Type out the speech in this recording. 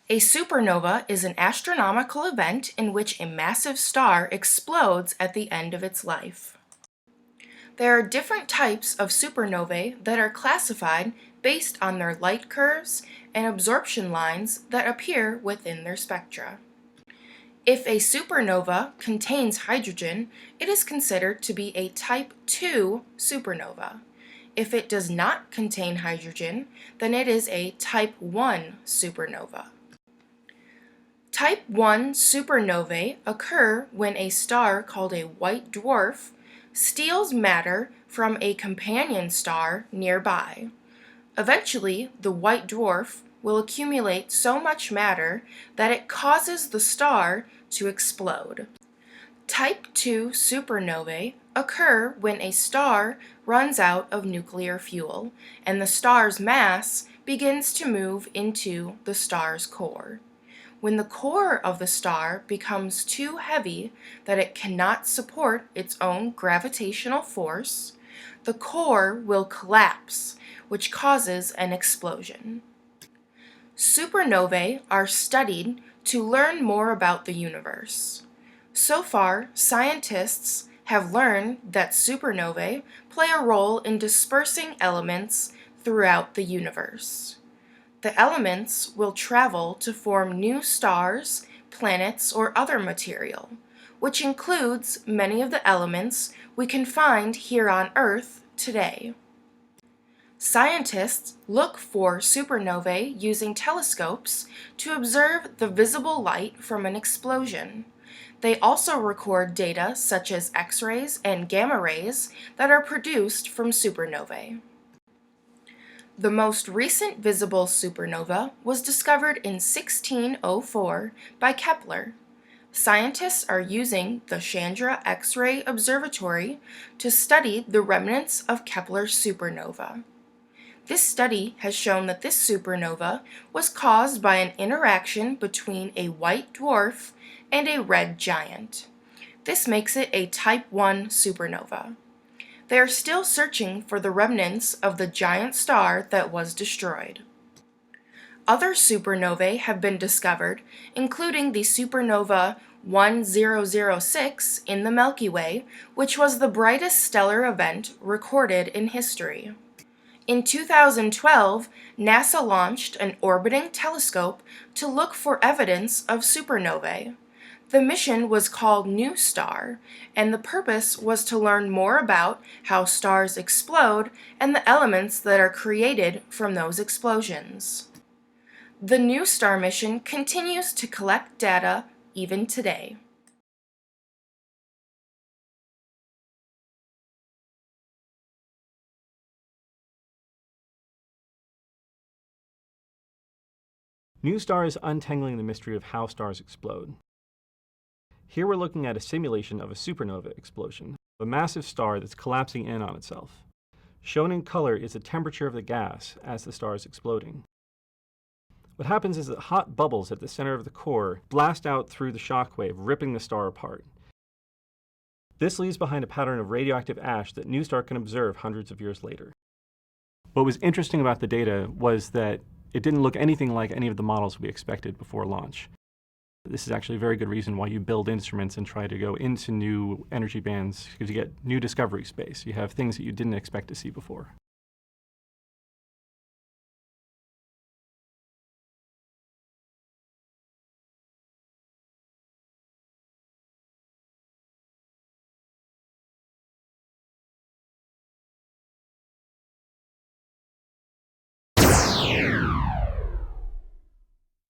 A supernova is an astronomical event in which a massive star explodes at the end of its life. There are different types of supernovae that are classified based on their light curves and absorption lines that appear within their spectra. If a supernova contains hydrogen, it is considered to be a type II supernova. If it does not contain hydrogen, then it is a type I supernova. Type I supernovae occur when a star called a white dwarf steals matter from a companion star nearby. Eventually, the white dwarf will accumulate so much matter that it causes the star to explode. Type II supernovae occur when a star runs out of nuclear fuel and the star's mass begins to move into the star's core. When the core of the star becomes too heavy that it cannot support its own gravitational force, the core will collapse, which causes an explosion. Supernovae are studied to learn more about the universe. So far, scientists have learned that supernovae play a role in dispersing elements throughout the universe. The elements will travel to form new stars, planets, or other material, which includes many of the elements we can find here on Earth today. Scientists look for supernovae using telescopes to observe the visible light from an explosion. They also record data such as X-rays and gamma rays that are produced from supernovae. The most recent visible supernova was discovered in 1604 by Kepler. Scientists are using the Chandra X-ray Observatory to study the remnants of Kepler's supernova. This study has shown that this supernova was caused by an interaction between a white dwarf and a red giant. This makes it a type I supernova. They are still searching for the remnants of the giant star that was destroyed. Other supernovae have been discovered, including the supernova 1006 in the Milky Way, which was the brightest stellar event recorded in history. In 2012, NASA launched an orbiting telescope to look for evidence of supernovae. The mission was called NuSTAR, and the purpose was to learn more about how stars explode and the elements that are created from those explosions. The NuSTAR mission continues to collect data even today. NuSTAR is untangling the mystery of how stars explode. Here we're looking at a simulation of a supernova explosion, a massive star that's collapsing in on itself. Shown in color is the temperature of the gas as the star is exploding. What happens is that hot bubbles at the center of the core blast out through the shockwave, ripping the star apart. This leaves behind a pattern of radioactive ash that NuSTAR can observe hundreds of years later. What was interesting about the data was that it didn't look anything like any of the models we expected before launch. This is actually a very good reason why you build instruments and try to go into new energy bands, because you get new discovery space. You have things that you didn't expect to see before.